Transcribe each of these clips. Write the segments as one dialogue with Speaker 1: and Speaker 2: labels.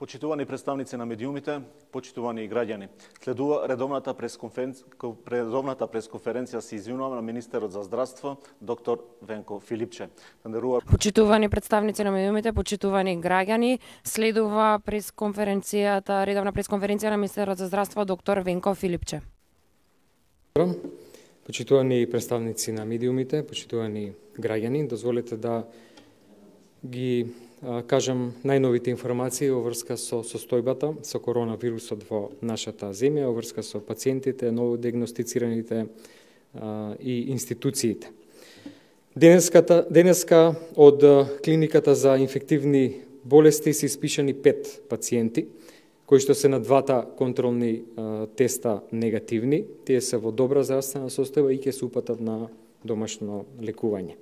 Speaker 1: Почитувани представници на медиумите, почитувани граѓани, следува редовната пресконференција се извинува на министерот за здравство, доктор Венко Филипче.
Speaker 2: Почитувани представници на медиумите, почитувани граѓани, следува редовна пресконференција на министерот за здравство, доктор Венко Филипче.
Speaker 3: Почитувани представници на медиумите, почитувани граѓани, дозволете да ги кажам најновите информации во врска со состојбата со коронавирусот во нашата земја, во врска со пациентите, новодиагностицираните и институциите. Денеска од клиниката за инфективни болести се испишани 5 пациенти, кои што се на двата контролни теста негативни. Тие се во добра здравствена состојба и ќе се упатат на домашно лекување.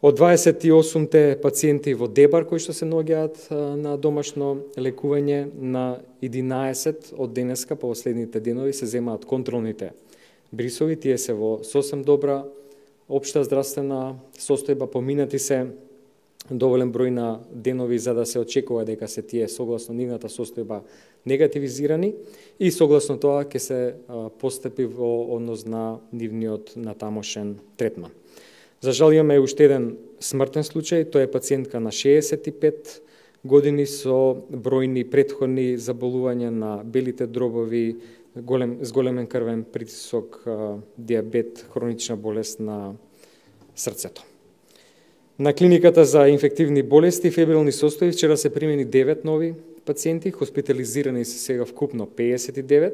Speaker 3: Од 28-те пациенти во Дебар кои што се наоѓаат на домашно лекување, на 11 од денеска по последните денови се земаат контролните брисови. Тие се во сосем добра општа здравствена состојба, поминати се доволен број на денови за да се очекува дека се тие согласно нивната состојба негативизирани и согласно тоа ќе се постапи во однос на нивниот натамошен третман. За жал имаме уште еден смртен случај, тоа е пациентка на 65 години со бројни претходни заболувања на белите дробови, зголемен крвен притисок, диабет, хронична болест на срцето. На клиниката за инфективни болести и фебрилни состојби вчера се примени 9 нови пациенти, хоспитализирани се сега вкупно 59,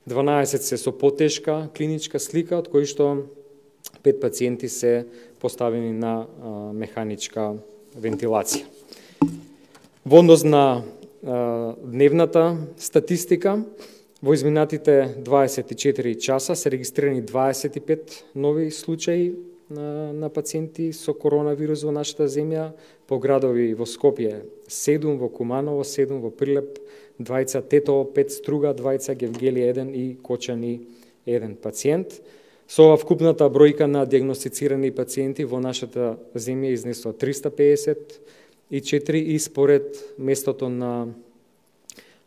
Speaker 3: 12 се со потешка клиничка слика, од кои што 5 пациенти се поставени на механичка вентилација. Во однос на дневната статистика, во изминатите 24 часа се регистрирани 25 нови случаи на пациенти со коронавирус во нашата земја, по градови во Скопје 7, во Куманово 7, во Прилеп 2, Тетово 5, Струга 2, Гевгелија 1 и Кочани 1 пациент. Со ова вкупната бројка на диагностицирани пациенти во нашата земја изнесува 354 и според местото на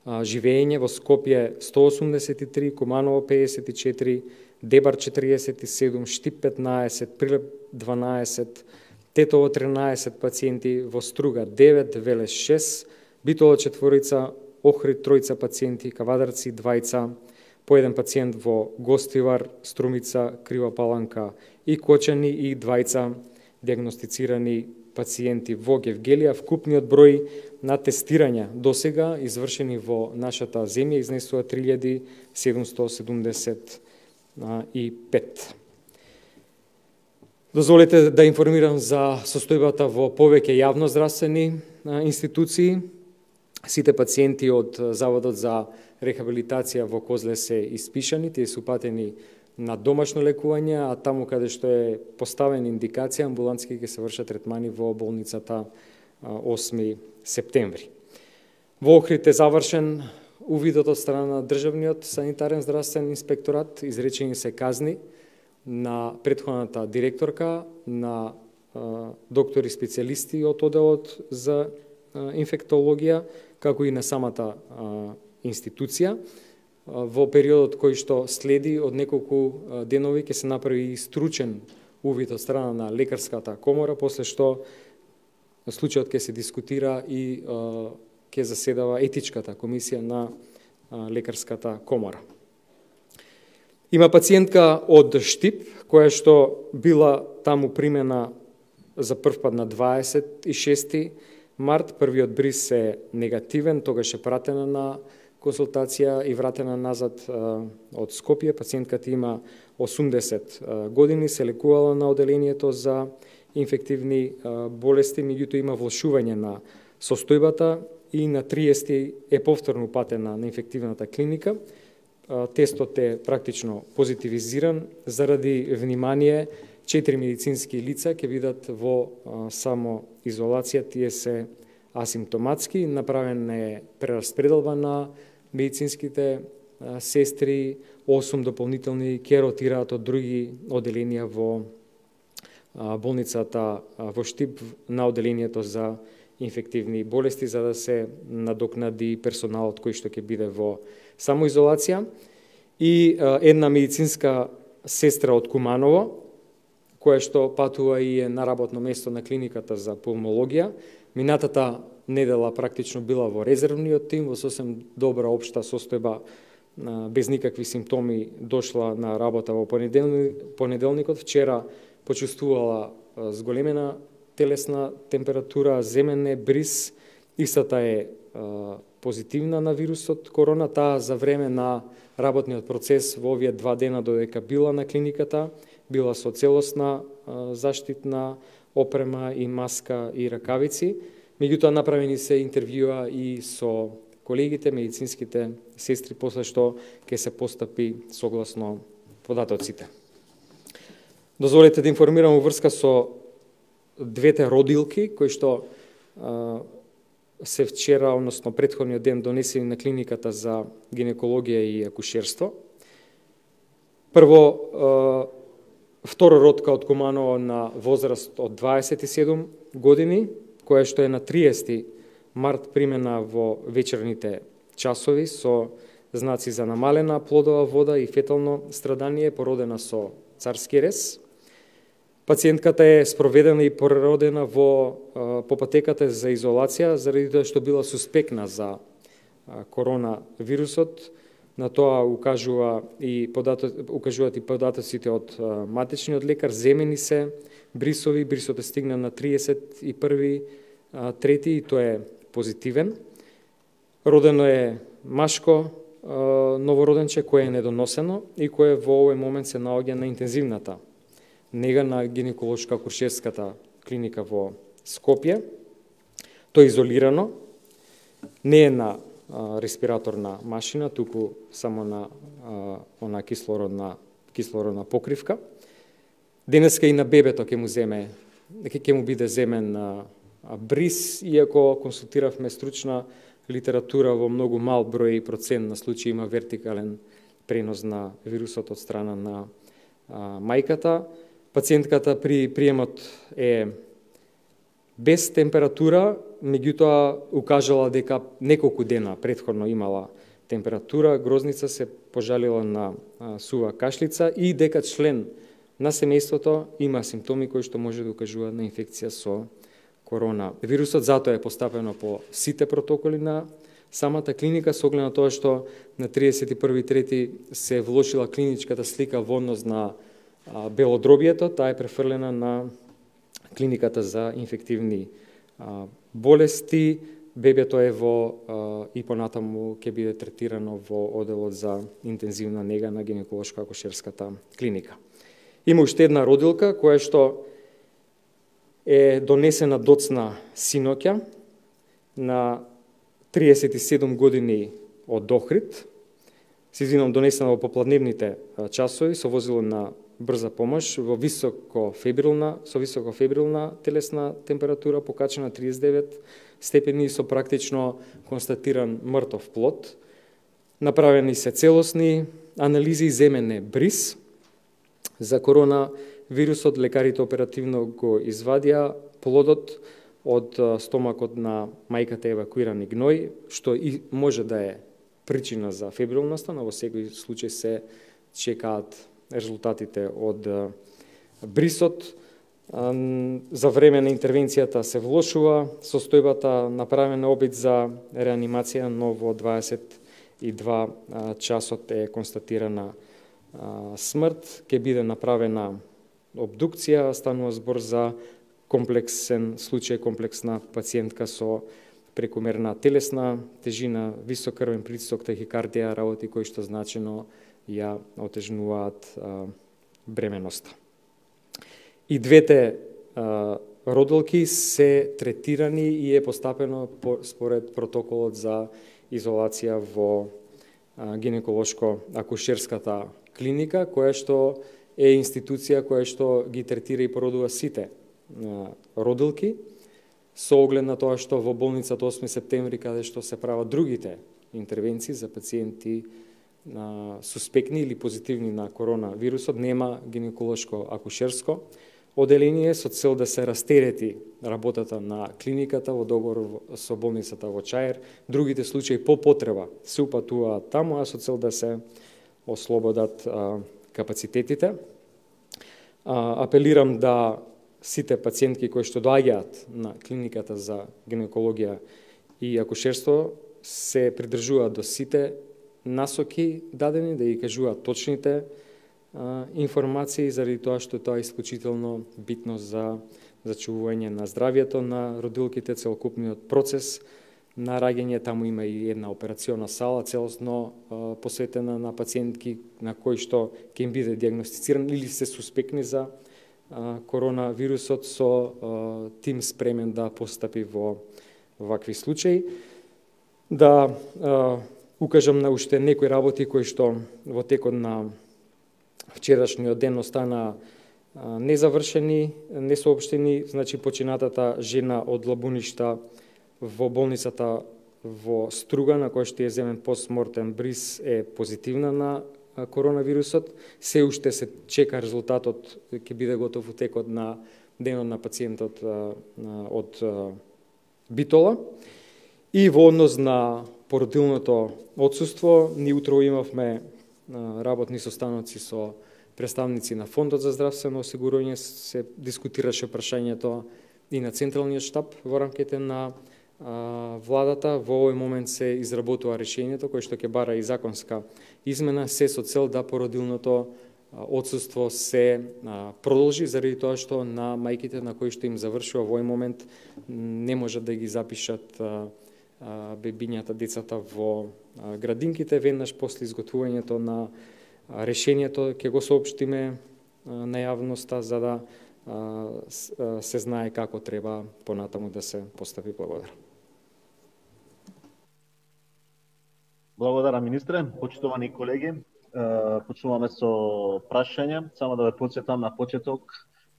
Speaker 3: живење во Скопје 183, Куманово 54, Дебар 47, Штип 15, Прилеп 12, Тетово 13 пациенти, во Струга 9, Велес 6, Битола 4, Охрид 3 пациенти, Кавадарци 2, по еден пациент во Гостивар, Струмица, Крива Паланка и Кочани и 2 диагностицирани пациенти во Гевгелија. Вкупниот број на тестирања досега извршени во нашата земја изнесува 3775. Дозволете да информирам за состојбата во повеќе јавноздравствени институции. Сите пациенти од Заводот за рехабилитација во Козле се испишани, тие се упатени на домашно лекување, а таму каде што е поставена индикација, амбулантски ќе се вршат третмани во болницата 8 септември. Во Охрид е завршен увидот од страна на Државниот санитарен здравствен инспекторат, изречени се казни на претходната директорка, на доктори специјалисти од оделот за инфектологија, како и на самата институција. Во периодот кој што следи од неколку денови ќе се направи стручен увид од страна на лекарската комора, после што случајот ќе се дискутира и ќе заседава етичката комисија на лекарската комора. Има пациентка од Штип, која што била таму примена за прв пат на 26 март, првиот бриз е негативен, тогаш е пратена на консултација и вратена назад од Скопје. Пациентката има 80 години, се лекувала на оделението за инфективни болести, меѓутоа има влошување на состојбата и на 30 е повторно упатена на инфективната клиника. Тестот е практично позитивизиран, заради внимание 4 медицински лица ќе бидат во самоизолација, тие се асимптоматски, направена е прераспределба на медицинските сестри, 8 дополнителни ќе ротираат од други оделенија во болницата во Штип на оделението за инфективни болести за да се надокнади персоналот кој што ќе биде во самоизолација. И една медицинска сестра од Куманово, која што патува и е на работно место на клиниката за пулмологија. Минатата недела практично била во резервниот тим, во сосем добра општа состојба, без никакви симптоми дошла на работа во понеделникот. Вчера почувствувала зголемена телесна температура, земене, бриз, истата е позитивна на вирусот корона. Таа за време на работниот процес во овие 2 дена додека била на клиниката, била со целосна заштитна опрема и маска и ракавици. Меѓутоа направени се интервјуа и со колегите, медицинските сестри, после што ќе се постапи согласно податоците. Дозволете да информирам врска со двете родилки кои што се вчера, односно претходниот ден, донесени на клиниката за гинекологија и акушерство. Прво, второродка од Куманово на возраст од 27 години, која што е на 30 март примена во вечерните часови со знаци за намалена плодова вода и фетално страдание, породена со царски рез. Пациентката е спроведена и породена по патеката за изолација, заради тоа што била суспектна за коронавирусот. На тоа укажуваат и податоците од матичниот лекар. Земени се брисови, брисот е стигна на 31.3. и тој е позитивен. Родено е машко новороденче кое е недоносено и кое во овој момент се наоѓа на интензивната нега на гинеколошко-акушерската клиника во Скопје. Тој е изолирано, не е на респираторна машина, туку само на она кислородна покривка. Денеска и на бебето ќе му биде земен бриз, иако консултиравме стручна литература, во многу мал број и процент на случаи има вертикален пренос на вирусот од страна на мајката. Пациентката при приемот е без температура, меѓутоа укажала дека неколку дена претходно имала температура, грозница, се пожалила на сува кашлица и дека член на семејството има симптоми кои што може да укажуваат на инфекција со коронавирусот. Затоа е постапено по сите протоколи на самата клиника, со оглед на тоа што на 31.3. се влошила клиничката слика во однос на белодробието. Таа е префрлена на клиниката за инфективни болести. Бебето е и понатаму ќе биде третирано во оделот за интензивна нега на гинеколошко-акушерската клиника. Има уште една родилка која што е донесена доцна синоќа на 37 години од Охрид. Се извинам, донесена во попладневните часови со возило на брза помош со високофебрилна телесна температура, покачена 39 степени, со практично констатиран мртов плод. Направени се целосни анализи, земен е бриз за коронавирусот. Лекарите оперативно го извадија плодот од стомакот на мајката, евакуиран и гној, што и може да е причина за фебрилноста, но во секој случај се чекаат резултатите од брисот. За време на интервенцијата се влошува состојбата, направен обид за реанимација, но во 22 часот е констатирана смрт. Ќе биде направена обдукција, станува збор за комплексен случај, комплексна пациентка со прекумерна телесна тежина, висок крвен притисок, тахикардија, работи кои што значено ја отежнуваат бременоста. И двете родилки се третирани и е постапено според протоколот за изолација во гинеколошко-акушерската клиника, која што е институција која што ги третира и породува сите родилки, со оглед на тоа што во болницата 8 септември, каде што се прават другите интервенции за пациенти суспектни или позитивни на коронавирусот, нема гинеколошко-акушерско оделение со цел да се растерети работата на клиниката во договор со болницата во Чаир. Другите случаи по потреба се упатуваат таму, а со цел да се ослободат капацитетите. Апелирам да сите пациентки кои што доаѓаат на клиниката за гинекологија и акушерство се придржуваат до сите насоки дадени, да ги кажуваат точните информации, заради тоа што тоа е исклучително битно за зачувување на здравјето на родилките, целокупниот процес на раѓање. Таму има и една операциона сала, целосно посветена на пациентки на кои што ќе им биде диагностициран или се суспектни за коронавирусот, со тим спремен да постапи во вакви случаи. Да укажам на уште некои работи кои што во текот на вчерашниот ден остана незавршени, несоопштени. Значи, починатата жена од Лабуништа во болницата во Струга, на која што е земен постмортем бриз, е позитивна на коронавирусот. Се уште се чека резултатот, ќе биде готов во текот на денот на пациентот од Битола. И во однос на породилното отсуство, ние утро имавме работни состаноци со представници на Фондот за здравствено осигурување, се дискутираше прашањето и на Централниот штаб во рамките на владата. Во овој момент се изработува решението кој што ќе бара и законска измена, се со цел да породилното отсуство се продолжи, заради тоа што на мајките на кои што им завршува во овој момент не можат да ги запишат бебињата, децата во градинките. Веднаш после изготвувањето на решението ќе го соопштиме на јавноста, за да се знае како треба понатаму да се постапи. Благодарам.
Speaker 1: Благодарам, министре. Почитувани колеги, почнуваме со прашање. Само да ве потсетам на почеток,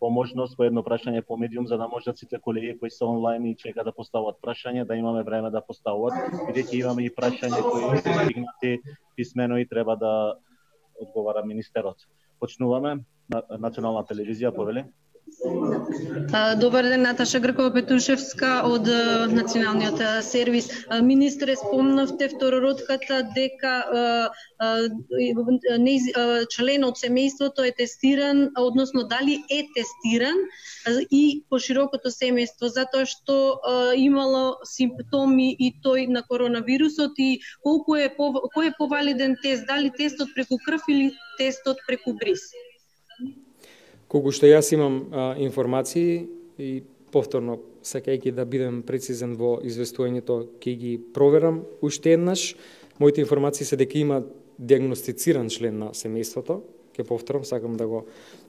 Speaker 1: по можност по едно прашање по медиум, за да можат сите колеги кои се онлайн и чека да постават прашање, да имаме време да постават, бидејќи имаме и прашање кои се стигнати писмено и треба да одговара министерот. Почнуваме на Национална телевизија, повели.
Speaker 4: Добар ден, Наташа Гркова-Петушевска од Националниот сервис. Министре, спомнавте второродката дека член од семејството е тестиран, односно дали е тестиран и по широкото семејство, затоа што имало симптоми и тој на коронавирусот, и кој е повалиден тест, дали тестот преку крв или тестот преку бриз?
Speaker 3: Колку што јас имам информации и повторно, сакајќи да бидем прецизен во известувањето, ќе ги проверам уште еднаш. Моите информации се дека има диагностициран член на семејството. Ќе повторам, сакам да го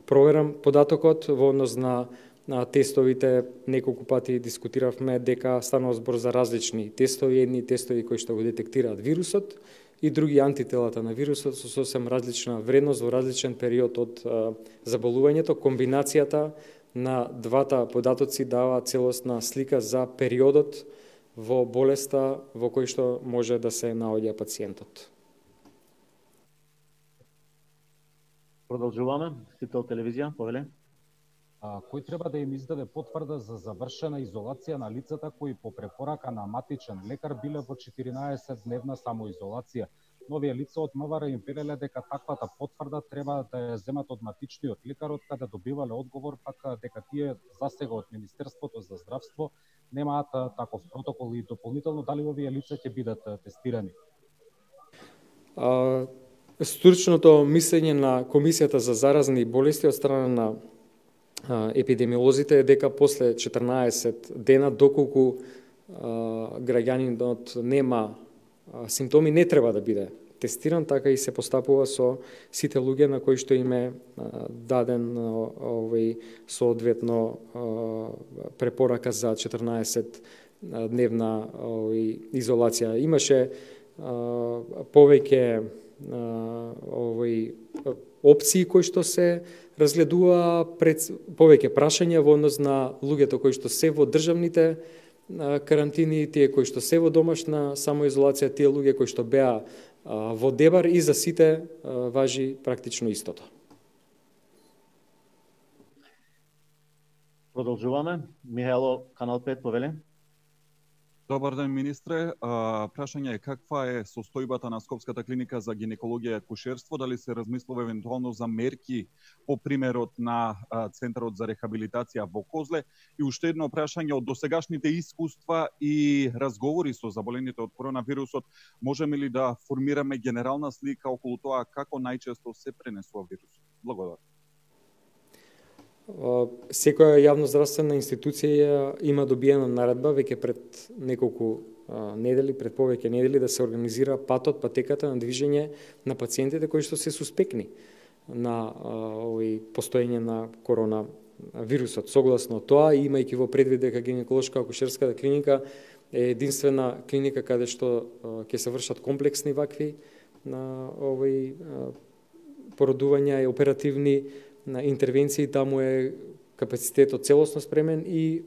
Speaker 3: проверам податокот во однос на тестовите. Неколку пати дискутиравме дека станува збор за различни тестови, едни тестови кои што го детектираат вирусот и други антителата на вирусот со сосем различна вредност во различен период од заболувањето. Комбинацијата на двата податоци дава целосна слика за периодот во болеста во кој што може да се наоѓа пациентот.
Speaker 1: Продолжуваме. Сител телевизија, повеле.
Speaker 5: Кој треба да им издаде потврда за завршена изолација на лицата кои по препорака на матичен лекар биле во 14-дневна самоизолација. Новија лица од МВР им велеле дека таквата потврда треба да ја земат од матичниот лекар, од каде добивале одговор пак дека тие засега од Министерството за здравство немаат таков протокол. И дополнително, дали овие лица ќе бидат тестирани?
Speaker 3: Стручното мислење на Комисијата за заразни болести од страна на епидемиолозите е дека после 14 дена, доколку граѓанинот нема симптоми, не треба да биде тестиран, така и се постапува со сите луѓе на кои што им е даден соодветно препорака за 14-дневна изолација. Имаше повеќе опции кои што се разгледува, повеќе прашања во однос на луѓето кои што се во државните карантини, тие кои што се во домашна самоизолација, тие луѓе кои што беа во дебар, и за сите важи практично истото.
Speaker 1: Продолжуваме. Михајло, Канал 5, повели.
Speaker 6: Добар ден, министре. Прашање е каква е состојбата на Скопската клиника за гинекологија и акушерство? Дали се размислува евентуално за мерки по примерот на Центарот за рехабилитација во Козле? И уште едно прашање од досегашните искуства и разговори со заболените од коронавирусот, можеме ли да формираме генерална слика околу тоа како најчесто се пренесува вирусот? Благодарам.
Speaker 3: Секоја јавноздравствена институција има добиена наредба веќе пред неколку недели, пред повеќе недели, да се организира патеката на движење на пациентите кои што се суспектни на постоење на коронавирусот. Согласно тоа, имајќи во предвид дека гинеколошка акушерската клиника е единствена клиника каде што ќе се вршат комплексни вакви породувања и оперативни на интервенции, таму е капацитетот целосно спремен и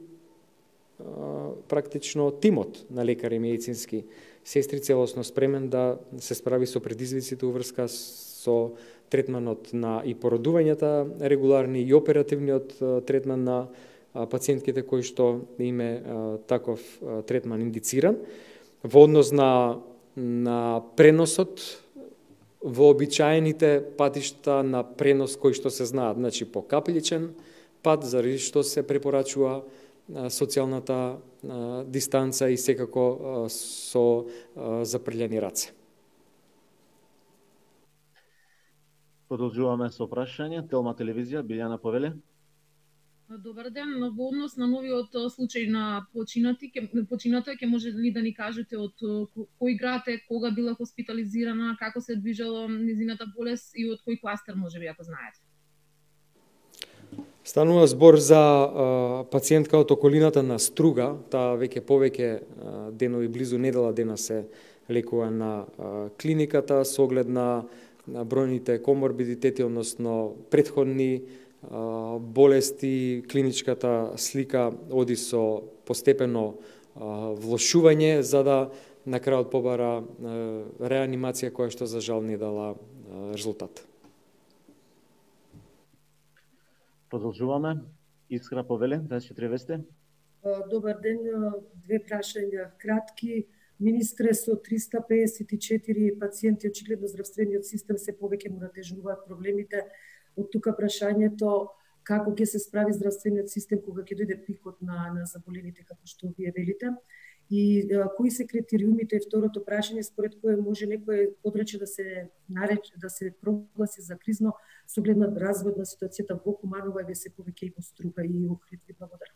Speaker 3: практично тимот на лекари и медицински сестри целосно спремен да се справи со предизвиците уврска со третманот на и породувањата регуларни и оперативниот третман на пациентките кои што име таков третман индициран. Во однос на преносот вообичаените патишта на пренос кои што се знаат, значи по капеличен пат, заради што се препорачува социјалната дистанца и секако со запрљани раце.
Speaker 1: Продолжуваме со прашање. Телма телевизија, Билјана, повели.
Speaker 7: Добар ден, во однос на новиот случај на почината, ќе може ли да ни кажете од кој град е, кога била хоспитализирана, како се движела незината болест и од кој кластер можеби ако знаете?
Speaker 3: Станува збор за пациентка од околината на Струга, таа веќе повеќе денови, близу недела дена се лекува на клиниката со оглед на бројните коморбидитети, односно претходни болести, клиничката слика оди со постепено влошување, за да на крајот побара реанимација која што за жал не дала резултат.
Speaker 1: Продолжуваме. Искра, повели, 24 вести.
Speaker 8: Добар ден, две прашања кратки. Министре, со 354 пациенти очигледно здравствениот систем се повеќе му натежнуваат проблемите. Од тука прашањето како ќе се справи здравствениот систем кога ќе дојде пикот на заболените, како што вие велите, и кои се критериумите? И второто прашање, според кое може некој подраче да се прогласи за кризно со оглед на развој на ситуацијата во Куманова и се повеќе и во Струга и Охрид. Ви благодарам.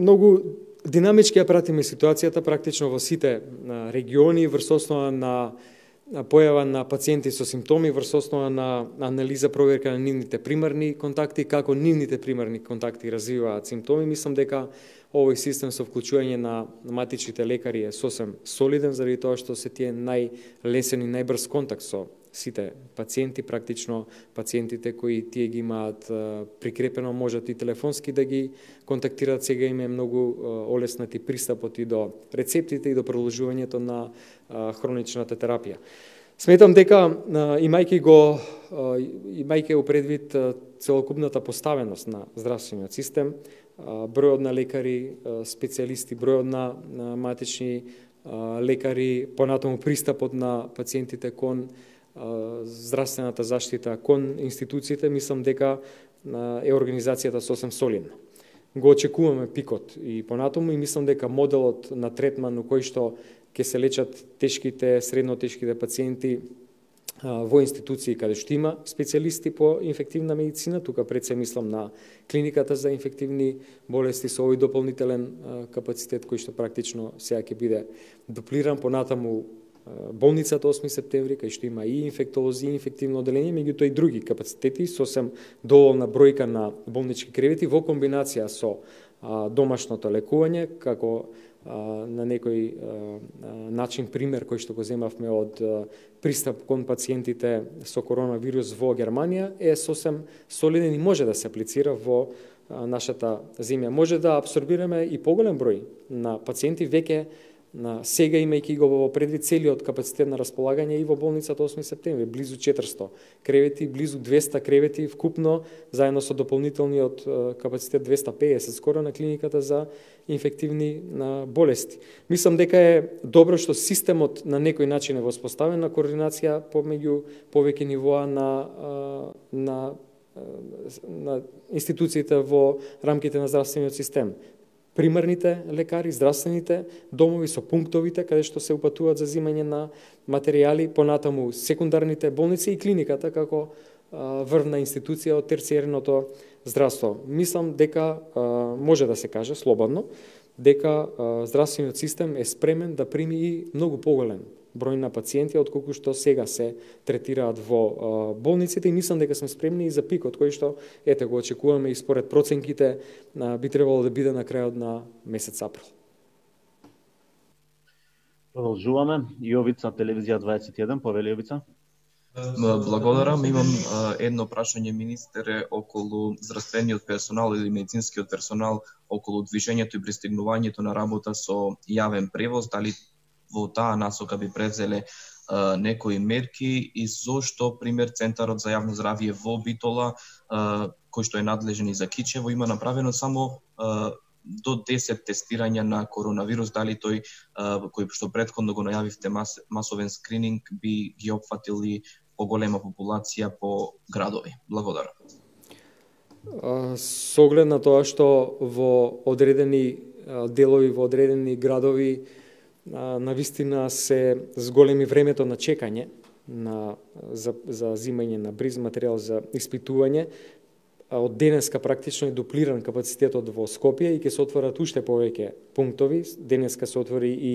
Speaker 3: Многу динамички ја пратиме ситуацијата практично во сите региони врз основа на појава на пациенти со симптоми, врз основа на анализа, проверка на нивните примарни контакти, како нивните примарни контакти развиваат симптоми. Мислам дека овој систем со вклучување на матичните лекари е сосем солиден, заради тоа што се тие најлесен и најбрз контакт со сите пациенти, практично пациентите кои тие ги имаат прикрепено, можат и телефонски да ги контактираат. Сега им е многу олеснати пристапот и до рецептите и до продолжувањето на хроничната терапија. Сметам дека имајќи го предвид целокупната поставеност на здравствениот систем, бројот на лекари, специјалисти, бројот на матични лекари, понатаму пристапот на пациентите кон здравствената заштита, кон институциите, мислам дека е организацијата сосем солидна. Го очекуваме пикот и понатаму и мислам дека моделот на третман на кој што ќе се лечат тешките, средно тешките пациенти во институции каде што има специјалисти по инфективна медицина, тука пред се мислам на клиниката за инфективни болести со овој дополнителен капацитет кој што практично сега ќе биде дуплиран, понатаму болницата 8 септември, кај што има и инфектолози, и инфективно оделение, меѓутоа и други капацитети, сосем доволна бројка на болнички кревети во комбинација со домашното лекување, како на некој начин пример кој што го земавме од пристап кон пациентите со коронавирус во Германија, е сосем солиден и може да се аплицира во нашата земја. Може да абсорбираме и поголем број на пациенти, веќе сега имајќи го во предвид целиот капацитет на располагање и во болницата 8 септември, близу 400 кревети, близу 200 кревети вкупно, заедно со дополнителниот капацитет 250 скоро на клиниката за инфективни болести. Мислам дека е добро што системот на некој начин е воспоставен на координација помеѓу повеќе нивоа на институциите во рамките на здравствениот систем. Примарните лекари, здравствените домови со пунктовите каде што се упатуваат за земање на материјали, понатаму секундарните болници и клиниката како врвна институција од терциерното здравство. Мислам дека може да се каже слободно дека здравствениот систем е спремен да прими и многу поголем број на пациенти отколку што сега се третираат во болниците и мислам дека сме спремни и за пикот кој што ете го очекуваме и според проценките би требало да биде на крајот на месец април.
Speaker 1: Продолжуваме. Јовица, телевизија 21, повели Јовица.
Speaker 9: Благодарам. Имам едно прашање, министре, околу здравствениот персонал или медицинскиот персонал, околу движењето и пристигнувањето на работа со јавен превоз, дали во таа насока би превзеле некои мерки и зошто, пример, Центарот за јавно здравје во Битола, кој што е надлежен и за Кичево, има направено само до 10 тестирања на коронавирус, дали тој, кој што претходно го најавивте масовен скрининг, би ги опфатил и поголема популација по градови? Благодарам.
Speaker 3: Со оглед на тоа што во одредени делови, во одредени градови навистина се зголеми времето на чекање за зимање на бриз материјал за испитување. Од денеска практично е дуплиран капацитетот во Скопје и ќе се отворат уште повеќе пунктови. Денеска се отвори и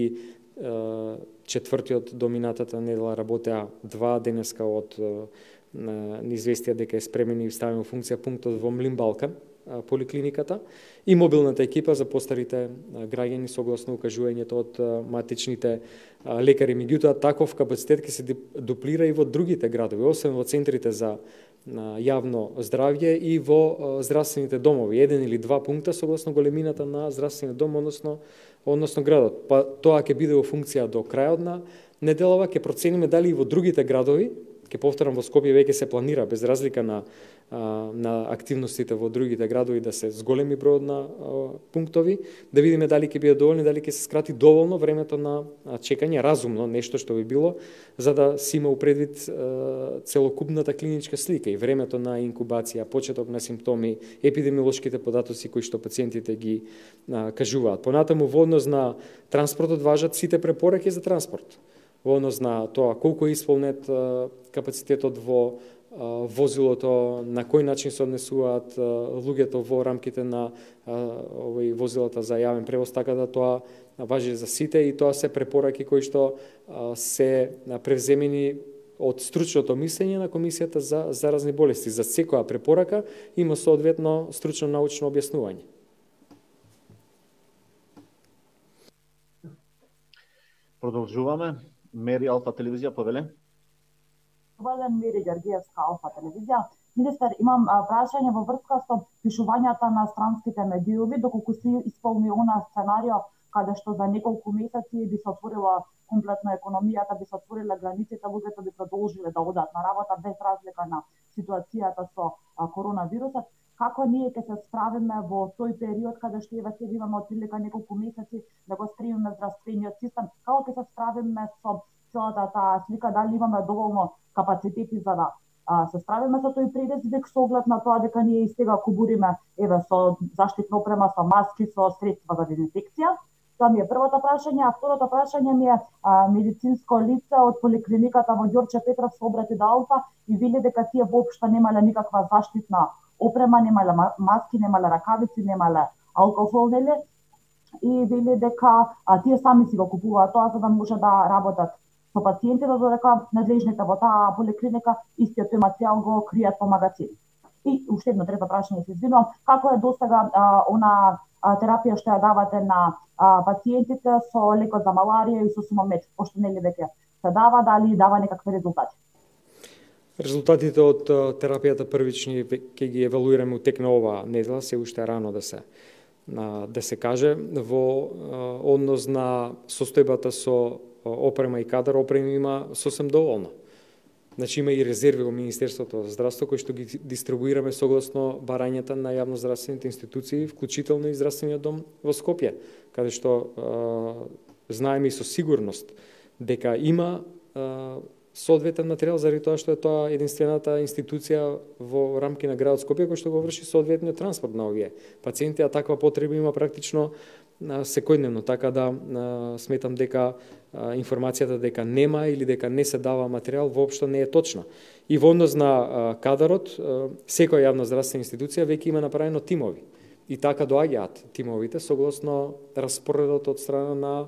Speaker 3: четвртиот до минатата недела работеа 2, денеска од известија дека е спремен и ставен во функција пунктот во Млин Балкан, поликлиниката, и мобилната екипа за постарите граѓани согласно укажувањето од матичните лекари. Меѓутоа, таков капацитет ќе се дуплира и во другите градови, освен во центрите за јавно здравје и во здравствените домови, 1 или 2 пункта согласно големината на здравствениот дом, односно градот. Па тоа ќе биде во функција до крајот на неделава, ќе процениме дали и во другите градови, ќе повторам, во Скопје веќе се планира без разлика на активностите во другите градови да се зголеми бројот на пунктови, да видиме дали ќе биде доволни, дали ќе се скрати доволно времето на чекање, разумно, нешто што би било, за да се има предвид целокупната клиничка слика и времето на инкубација, почеток на симптоми, епидемиолошките податоци кои што пациентите ги кажуваат. Понатаму во однос на транспортот важат сите препораки за транспорт. Во однос на тоа колку е исполнет капацитетот во возилото, на кој начин се однесуваат луѓето во рамките на возилата за јавен превоз, така да тоа важи за сите и тоа се препораки кои што се превземени од стручното мислење на Комисијата за заразни болести. За секоја препорака има соодветно стручно научно објаснување.
Speaker 1: Продолжуваме. Мери, Алфа телевизија, повеле.
Speaker 10: Добар ден, Мери Георгиевска, Алфа телевизија. Министер, имам прашање во врска со пишувањата на странските медиуми, доколку се исполни она сценарио каде што за неколку месеци би се отворила комплетно економијата, би се отвориле границите, луѓето би продолжиле да одат на работа без разлика на ситуацијата со коронавирусот. Како ние ќе се справиме во тој период каде што еве сега имаме отприлика неколку месеци да го спремиме здравствениот систем? Како ќе се справиме со целата таа слика, дали имаме доволно капацитети за да се справиме со тој предизвик со оглед на тоа дека ние и сега кубуриме еве со заштитна опрема, со маски, со средства за дезинфекција? Тоа ми е првото прашање, а второто прашање ми е медицинско лице од поликлиниката во Ѓорче Петров се обрати до Алфа и вели дека тие воопшто немале никаква заштитна опрема, немале маски, немале ракавици, немале алкохол, нели? И вели дека тие сами си го купуваат тоа за да може да работат со пациентите, додека надлежните во таа поликлиника истиот тој материјал го кријат по магазини. И уште едно трето прашање, се извинувам, како е досега она терапија што ја давате на пациентите со лекот за маларија и со сумамет, пошто нели веќе се дава, дали дава некакви резултати?
Speaker 3: Резултатите од терапијата првични ќе ги евалуираме у тек на оваа недела, се уште рано да се да се каже, во однос на состојбата со опрема и кадар. Опрема има сосем доволно. Значи има и резерви во Министерството за здравство кои што ги дистрибуираме согласно барањата на јавноздравствените институции, вклучително и здравствениот дом во Скопје, каде што знаеме и со сигурност дека има соодветен материјал, заради тоа што е тоа единствената институција во рамки на градот Скопје кој што го врши соодветниот транспорт на овие пациенти, а таква потреба има практично секојдневно, така да сметам дека информацијата дека нема или дека не се дава материјал воопшто не е точна. И во однос на кадарот, секоја јавна здравствена институција веќе има направено тимови. И така доаѓаат тимовите согласно распоредот од страна на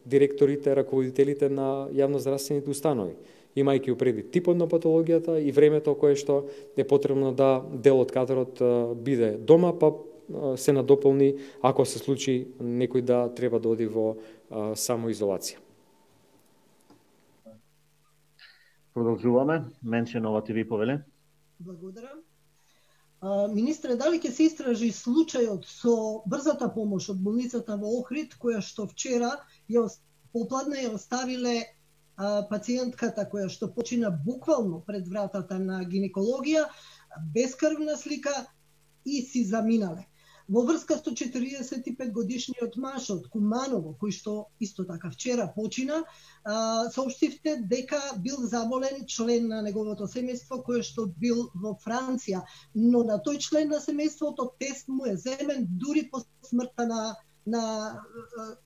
Speaker 3: директорите, раководителите на јавноздравствените установи, имајќи предвид типот на патологијата и времето кое што е потребно да дел од кадарот биде дома, па се надополни ако се случи некој да треба да оди во самоизолација.
Speaker 1: Продолжуваме. Менче Нова ТВ повеле.
Speaker 11: Благодарам. Министре, дали ќе се истражи случајот со брзата помош од болницата во Охрид, која што вчера попладне ја оставиле пациентката која што почина буквално пред вратата на гинекологија, без крвна слика и си заминале. Во врска со 45 годишниот маж од Куманово, кој што исто така вчера почина, соопштивте дека бил заболен член на неговото семејство кој што бил во Франција, но на тој член на семејството тест му е земен дури по смртта на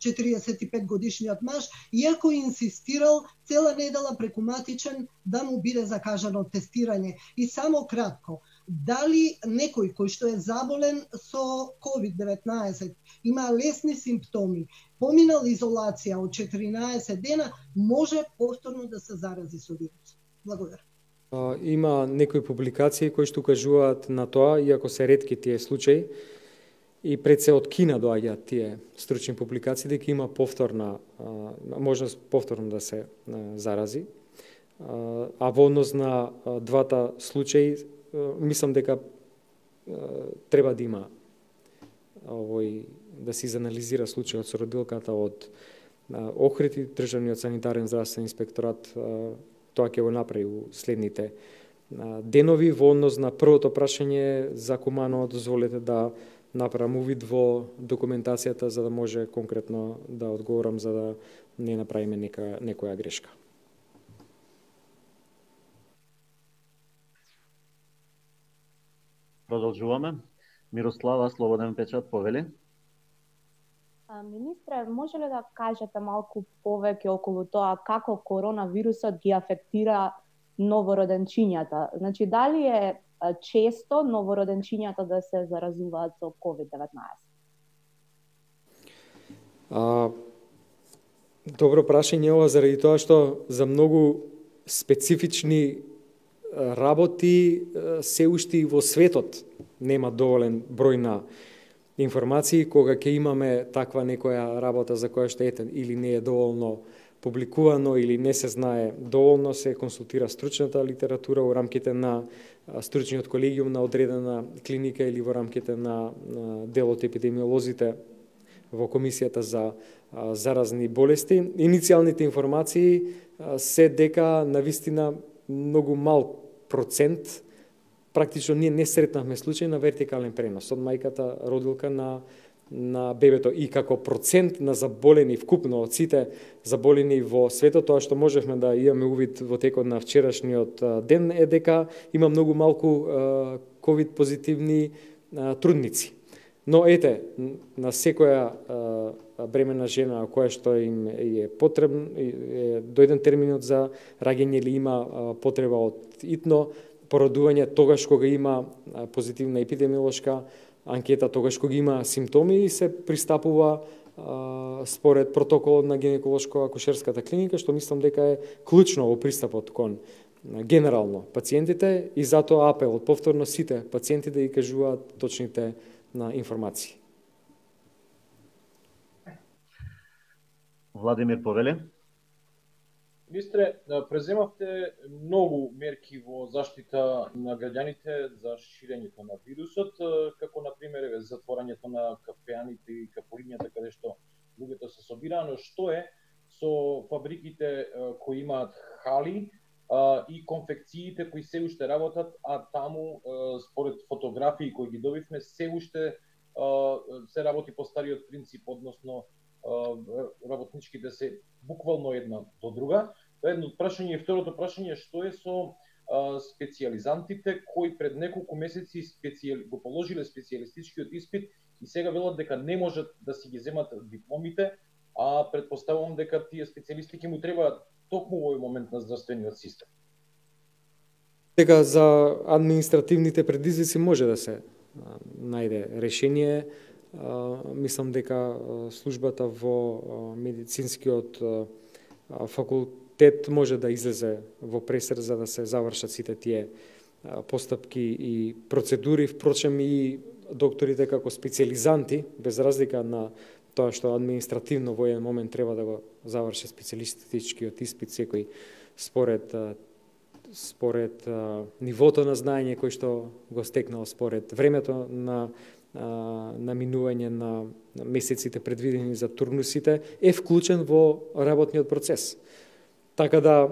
Speaker 11: 45 годишниот маж, иако инсистирал цела недела преку матичен да му биде закажано тестирање. И само кратко, дали некој кој што е заболен со COVID-19, има лесни симптоми, поминал изолација од 14 дена, може повторно да се зарази со вирус? Благодарам.
Speaker 3: Има некои публикации кои што укажуваат на тоа, иако се ретки тие случаи, и пред се од Кина доаѓаат тие стручни публикации дека има можност повторно да се зарази. А во однос на двата случаи, мислам дека треба да има да се изанализира случајот со родилката од Охрид и Државниот санитарен здравствен инспекторат тоа ќе го направи у следните денови. Во однос на првото прашање за Куманово, дозволете да направам увид во документацијата за да може конкретно да одговорам за да не направиме некоја грешка.
Speaker 1: Продолжуваме. Мирослава, Слободен печат, повели.
Speaker 10: Министре, може ли да кажете малку повеќе околу тоа како коронавирусот ги афектира новороденчињата? Значи, дали е често новороденчињата да се заразуваат со COVID-19?
Speaker 3: Добро прашање ова, заради тоа што за многу специфични работи се уште во светот нема доволен број на информации. Кога ќе имаме таква некоја работа за која што или не е доволно публикувано или не се знае доволно, се консултира стручната литература во рамките на стручниот колегиум на одредена клиника или во рамките на дел од епидемиолозите во Комисијата за заразни болести. Иницијалните информации се дека навистина многу мал процент, практично ние не сретнавме случај на вертикален пренос од мајката родилка на бебето, и како процент на заболени вкупно од сите заболени во светот, тоа што можевме да имаме увид во текот на вчерашниот ден е дека има многу малку ковид позитивни трудници. Но ете, на секоја бремена жена која што им е потребно, дојден терминот за раѓање или има потреба од итно породување, тогаш кога има позитивна епидемиолошка анкета, тогаш кога има симптоми, и се пристапува според протоколот на гинеколошко-акушерската клиника, што мислам дека е клучно во пристапот кон генерално пациентите, и затоа апелот повторно сите пациенти да ги кажуваат точните на информации.
Speaker 1: Владимир повели.
Speaker 12: Министре, преземавте многу мерки во заштита на граѓаните за ширењето на вирусот, како на пример затворањето на кафеаните и капоињата каде што луѓето се собираат, но што е со фабриките кои имаат хали и конфекциите кои се уште работат, а таму според фотографии кои ги добивме се уште се работи по стариот принцип, односно работничките се буквално една до друга. Тоа е едно прашање. И второто прашање, што е со специјализантите кои пред неколку месеци го положиле специјалистичкиот испит и сега велат дека не можат да си ги земат дипломите, а предпоставувам дека тие специјалисти ќе му требаат токму во овој момент на здравствениот систем.
Speaker 3: Дека за административните предизвици може да се најде решение. Мислам дека службата во медицинскиот факултет може да излезе во пресер за да се завршат сите тие постапки и процедури. Впрочем и докторите како специјализанти, без разлика на тоа што административно во еден момент треба да го заврши специјалистичкиот испит секој според нивото на знаење кој што го стекнал, според времето на минување на месеците предвидени за турнусите, е вклучен во работниот процес. Така да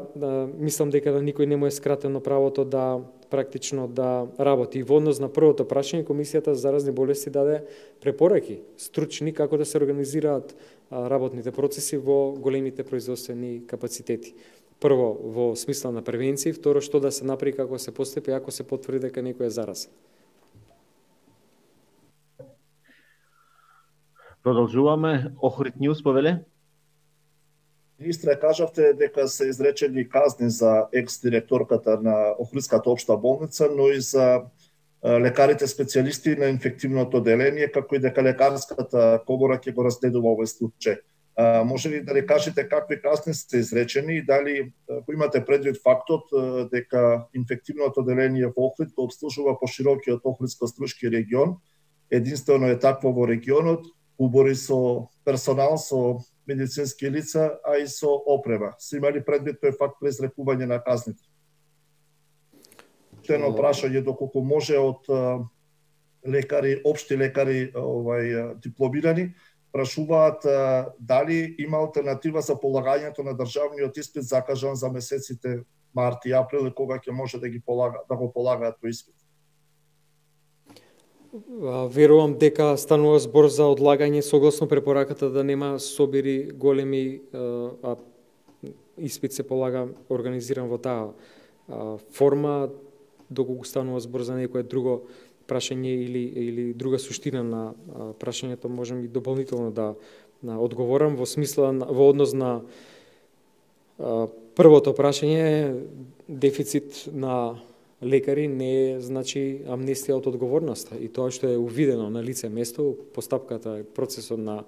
Speaker 3: мислам дека да никој не му е скратено правото да практично да работи. И во однос на првото прашање, Комисијата за заразни болести даде препораки стручни како да се организираат работните процеси во големите производствени капацитети. Прво, во смисла на превенција, второ, што да се направи како се постепи ако се потврди дека некој е заразен.
Speaker 1: Продолжуваме. Охрид Нјус, повеле.
Speaker 13: Министре, кажавте дека се изречени казни за екс-директорката на Охридската општа болница, но и за лекарите специјалисти на инфективното оделение, како и дека лекарската комора ќе го разгледува овој случај. Може ли да ни кажете какви казни се изречени и дали го имате предвид фактот дека инфективното оделение во Охрид го обслужува поширокиот Охридско-Струшки регион, единствено е такво во регионот, убори со персонал, со медицински лица, а и со опрема. Се имали предвид тој факт при изрекување на казните? Тено прашање доколку може од лекари, општи лекари дипломирани, прашуваат дали има алтернатива за полагањето на државниот испит закажан за месеците март и април, кога ќе може да го полагаат тој испит.
Speaker 3: Верувам дека станува збор за одлагање согласно препораката да нема собири големи, а испит се полага организиран во таа форма, доколку станува збор за некое друго прашање или друга суштина на прашањето, можам и дополнително да одговорам во смисла во однос на првото прашање. Дефицит на лекари не е значи амнестија од одговорноста и тоа што е увидено на лице место, постапката, процесот на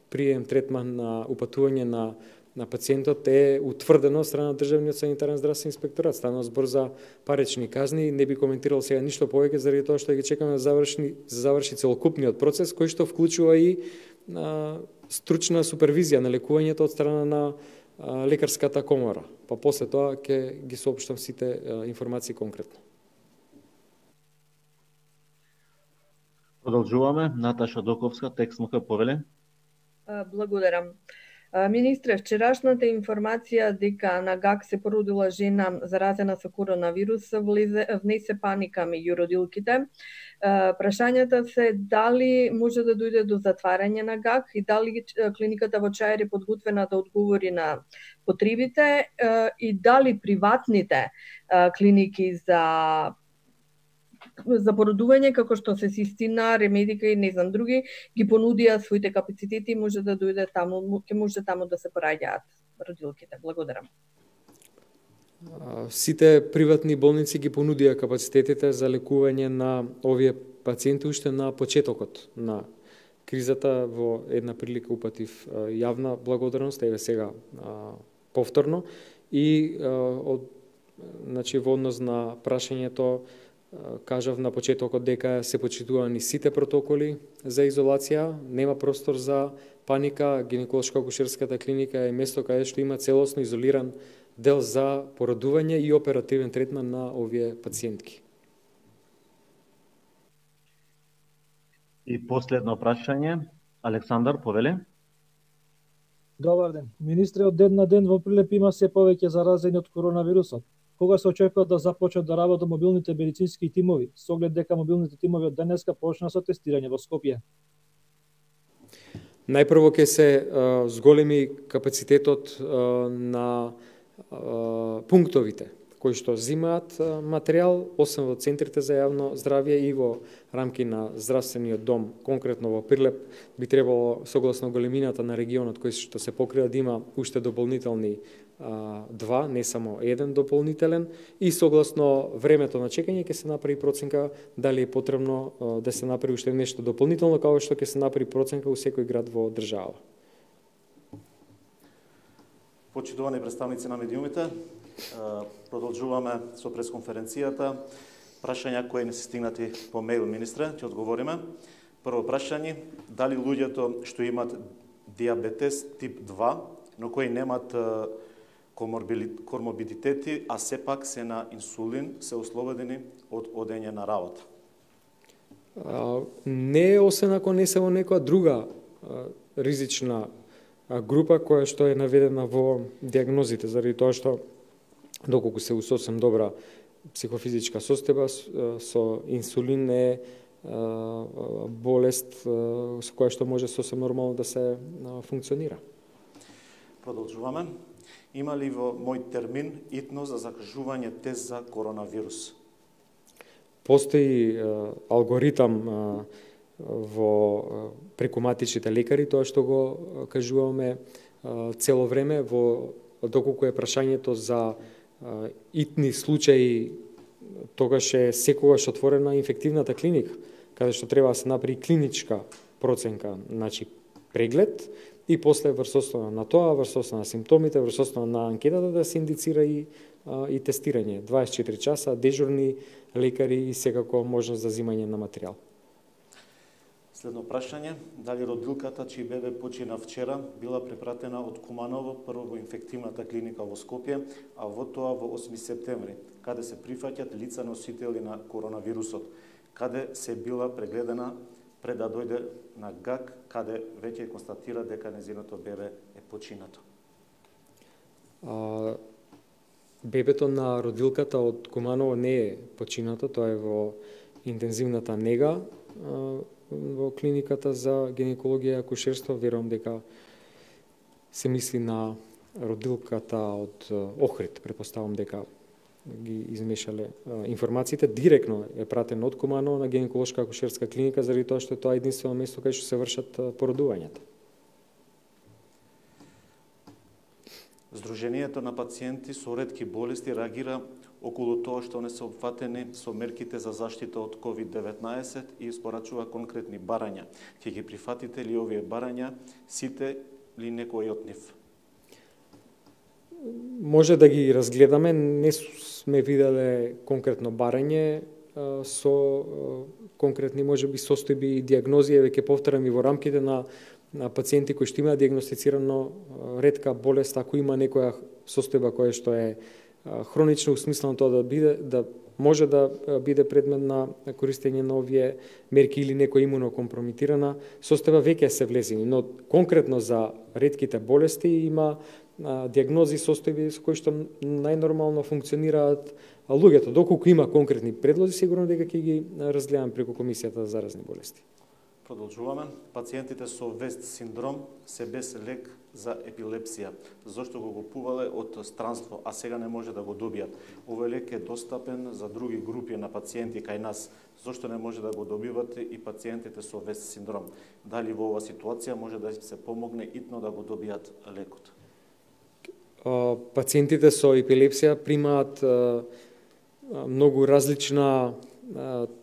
Speaker 3: прием, третман, на упатување на пациентот е утврдено од страна на Државниот санитарен здравствен инспекторат. Станува збор за парични казни, не би коментирал сега ништо повеќе заради тоа што ги чекаме да заврши целокупниот процес кој што вклучува и стручна супервизија на лекувањето од страна на лекарската комора. Па после тоа ќе ги соопштам сите информации конкретно.
Speaker 1: Продолжуваме. Наташа Доковска, текст МК, повеле.
Speaker 14: Благодарам. Министре, вчерашната информација дека на ГАК се породила жена заразена со коронавирус внесе паника меѓу родилките. Прашањата се дали може да дојде до затварање на ГАК и дали клиниката во Чаир е подготвена да одговори на потребите и дали приватните клиники за породување како што се Систина, Ремедика и не знам други ги понудија своите капацитети и може да дојде таму, ќе може таму да се пораѓаат родилките. Благодарам.
Speaker 3: Сите приватни болници ги понудија капацитетите за лекување на овие пациенти уште на почетокот на кризата. Во една прилика упатив јавна благодарност, еве сега повторно, и значи во однос на прашањето кажав на почетокот дека се почитувани сите протоколи за изолација, нема простор за паника. Гинеколошко-акушерската клиника е место каде што има целосно изолиран дел за породување и оперативен третман на овие пациентки.
Speaker 1: И последно прашање, Александар, повели.
Speaker 15: Добар ден. Министре, од ден на ден во Прилеп има се повеќе заразени од коронавирусот. Кога се очекува да започнат да работат мобилните медицински тимови, со оглед дека мобилните тимови од денеска почнаа со тестирање во Скопје?
Speaker 3: Најпрво ќе се зголеми капацитетот на пунктовите кои што зимаат материјал, освен во центрите за јавно здравје и во рамки на здравствениот дом, конкретно во Прилеп, би требало согласно големината на регионот кој што се покрива да има уште дополнителни два, не само еден дополнителен, и согласно времето на чекање ќе се направи проценка дали е потребно да се направи уште нешто дополнително, како што ќе се направи проценка у секој град во држава.
Speaker 1: Почитувани представници на медиумите, продолжуваме со пресконференцијата. Прашања кои не се стигнати по мејл, министре, ќе одговориме. Прво прашање, дали луѓето што имат диабетес тип 2, но кои немат коморбидитети, а сепак се на инсулин, се ослободени од одење на работа?
Speaker 3: Не, освен ако не се во некоја друга ризична група која што е наведена во диагнозите, заради тоа што доколку се у сосем добра психофизичка состојба, со инсулин е болест со која што може сосем нормално да се функционира.
Speaker 1: Продолжуваме. Има ли во мој термин итно за закажување тест за коронавирус?
Speaker 3: Постои алгоритам во преку матичните лекари, тоа што го кажуваме цело време, доколку е прашањето за итни случаи, тогаш е секогаш отворена инфективната клиника, каде што треба да се направи клиничка проценка, значи преглед, и после врз основа на тоа, врз основа на симптомите, врз основа на анкетата да се индицира и тестирање. 24 часа, дежурни лекари и секако можност за земање на материјал.
Speaker 1: Следно прашање, дали родилката чиј бебе почина вчера била препратена од Куманово прво во инфективната клиника во Скопје, а во тоа во 8 септември, каде се прифаќат лица носители на коронавирусот, каде се била прегледана пред да дојде на ГАК, каде веќе констатира дека незиното бебе е починато?
Speaker 3: Бебето на родилката од Куманово не е починато, тоа е во интензивната нега во клиниката за гинекологија и акушерство. Верувам дека се мисли на родилката од Охрид, претпоставам дека ги измешале информациите. Директно е пратен од Куманово на гинеколошка акушерска клиника, заради тоа што тоа е единствено место каде што се вршат породувањата.
Speaker 1: Сдруженијето на пациенти со ретки болести реагира околу тоа што не се опфатени со мерките за заштита од COVID-19 и испорачува конкретни барања. Ќе ги прифатите ли овие барања, сите ли некој од нив?
Speaker 3: Може да ги разгледаме, не сме виделе конкретно барање со конкретни можеби состојби и диагнози, веќе повторам и во рамките на пациенти кои што имаат диагностицирано ретка болест, ако има некоја состојба која што е хронично усмислено тоа да може да биде предмет на користење на овие мерки или некоја имунокомпромитирана состојба, веќе се влезени, но конкретно за ретките болести има диагнози, состојби со кои што најнормално функционираат луѓето. Доколку има конкретни предлози, сигурно дека ќе ги разгледам преку Комисијата за заразни болести.
Speaker 1: Продолжуваме. Пациентите со Вест синдром се без лек за епилепсија. Зошто го купувале од странство, а сега не може да го добијат? Овој лек е достапен за други групи на пациенти кај нас. Зошто не може да го добиват и пациентите со Вест синдром? Дали во оваа ситуација може да се помогне итно да го добијат лекот?
Speaker 3: Пациентите со епилепсија примаат многу различна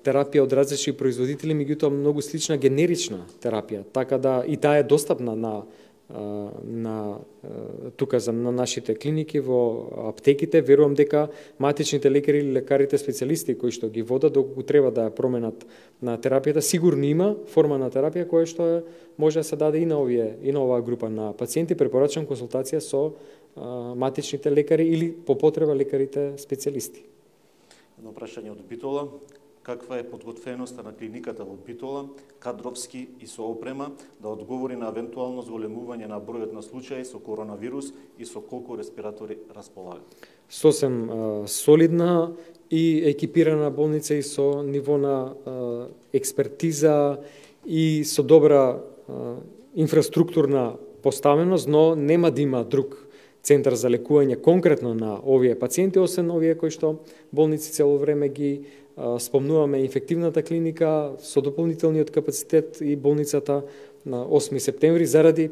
Speaker 3: терапија од различни производители, меѓутоа многу слична генерична терапија, така да и таа е достапна на тука за на нашите клиники во аптеките. Верувам дека матичните лекари или лекарите специјалисти кои што ги водат, доколку треба да ја променат на терапијата, сигурно има форма на терапија која што може да се даде и на оваа група на пациенти. Препорачам консултација со матичните лекари или по потреба лекарите специјалисти.
Speaker 16: Едно прашање од Битола. Каква е подготвеноста на клиниката во Битола, кадровски и со опрема, да одговори на евентуално зголемување на бројот на случаи со коронавирус и со колку респиратори располага?
Speaker 3: Сосем солидна и екипирана болница и со ниво на експертиза и со добра инфраструктурна поставеност, но нема да има друг центар за лекување конкретно на овие пациенти, освен овие кои што болници цело време ги спомнуваме, инфективната клиника со дополнителниот капацитет и болницата на 8 септември заради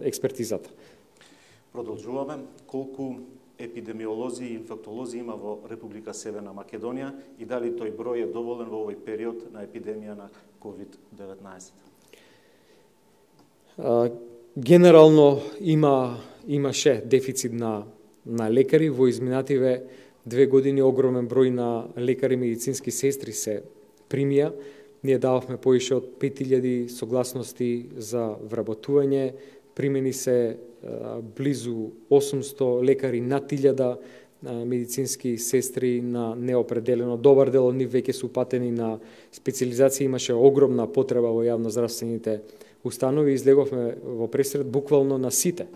Speaker 3: експертизата.
Speaker 16: Продолжуваме. Колку епидемиолози и инфектолози има во Република Северна Македонија и дали тој број е доволен во овој период на епидемија на COVID-19?
Speaker 3: Генерално имаше дефицит на лекари во изминативе 2 години. Огромен број на лекари и медицински сестри се примија. Ние дававме повише од 5000 согласности за вработување. Примени се близу 800 лекари, над 1000 медицински сестри на неопределено. Добар дел од нив веќе се упатени на специализација. Имаше огромна потреба во јавноздравствените установи. Излеговме во пресред буквално на сите.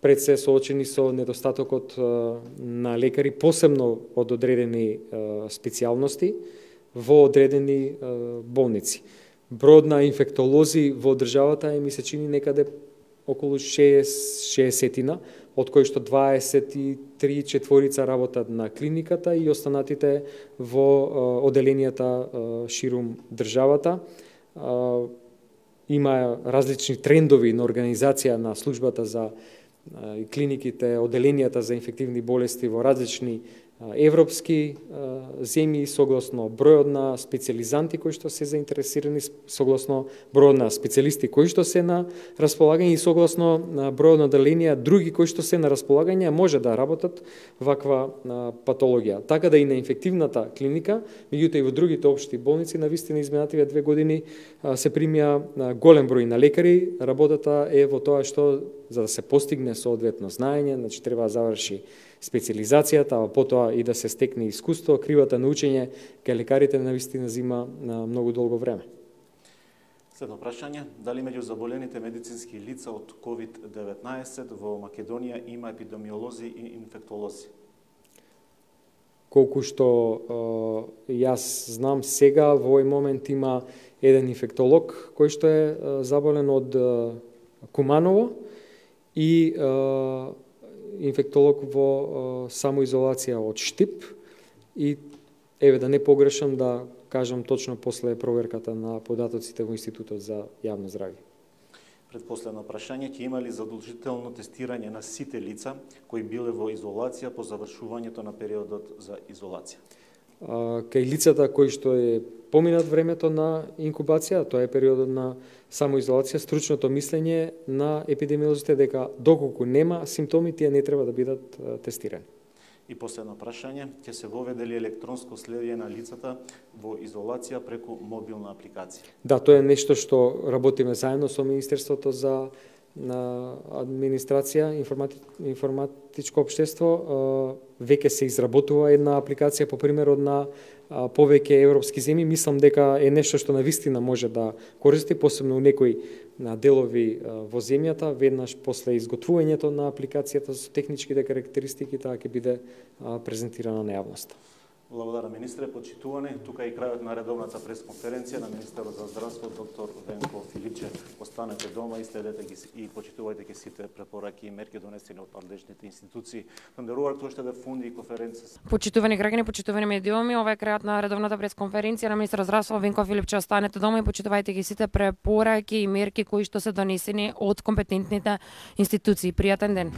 Speaker 3: Пред се соочени со недостатокот на лекари, посебно од одредени специјалности во одредени болници. Бројот на инфектолози во државата ми се чини некаде околу 60-тина, од кои што 23-4 работат на клиниката и останатите во оделенијата ширум државата. Има различни трендови на организација на службата за клиниките, оделенијата за инфективни болести во различни европски земји, согласно бројот на специјализанти кои што се заинтересирани, согласно бројот на специјалисти кои што се на располагање и согласно бројот на оделенија други кои што се на располагање може да работат ваква патологија. Така да и на инфективната клиника, меѓутоа и во другите општи болници, на вистина изминативе 2 години се примија голем број на лекари. Работата е во тоа што за да се постигне соодветно знаење, значи треба да заврши специализацијата, а потоа и да се стекне искуство. Кривата на учење кај лекарите на вистина зима на многу долго време.
Speaker 16: Следно прашање, дали меѓу заболените медицински лица од COVID-19 во Македонија има епидемиолози и инфектолози?
Speaker 3: Колку што јас знам сега, во овој момент има еден инфектолог кој што е заболен од Куманово и инфектолог во самоизолација од Штип и еве да не погрешам да кажам точно после проверката на податоците во Институтот за јавно здравје.
Speaker 16: Предпоследно прашање, ќе има ли задолжително тестирање на сите лица кои биле во изолација по завршувањето на периодот за изолација?
Speaker 3: Кај лицата кои што е поминат времето на инкубација, тоа е периодот на самоизолација, стручното мислење на епидемиолозите дека доколку нема симптоми, тие не треба да бидат тестирани.
Speaker 16: И последно прашање, ќе се воведе ли електронско следење на лицата во изолација преку мобилна апликација?
Speaker 3: Да, тоа е нешто што работиме заедно со Министерството за администрација, информатичко општество. Веќе се изработува една апликација по примерот на повеќе европски земји. Мислам дека е нешто што навистина може да користи, посебно у некои делови во земјата. Веднаш после изготвувањето на апликацијата со техничките карактеристики, таа ќе биде презентирана на јавноста.
Speaker 16: Благодарам, министре, почитувани. Тука е крајот на редовната пресконференција на министерот за здравство доктор Венко Филипче. Останете дома и следете ги и почитувајте ги сите препораки и мерки донесени од надлежните институции. Нандерувар тоа што да фунди конференција.
Speaker 2: Почитувани граѓани, почитувани медиуми, ова е крајот на редовната пресконференција на министерот за здравство Венко Филипче. Останете дома и почитувајте ги сите препораки и мерки кои што се донесени од компетентните институции. Пријатен ден.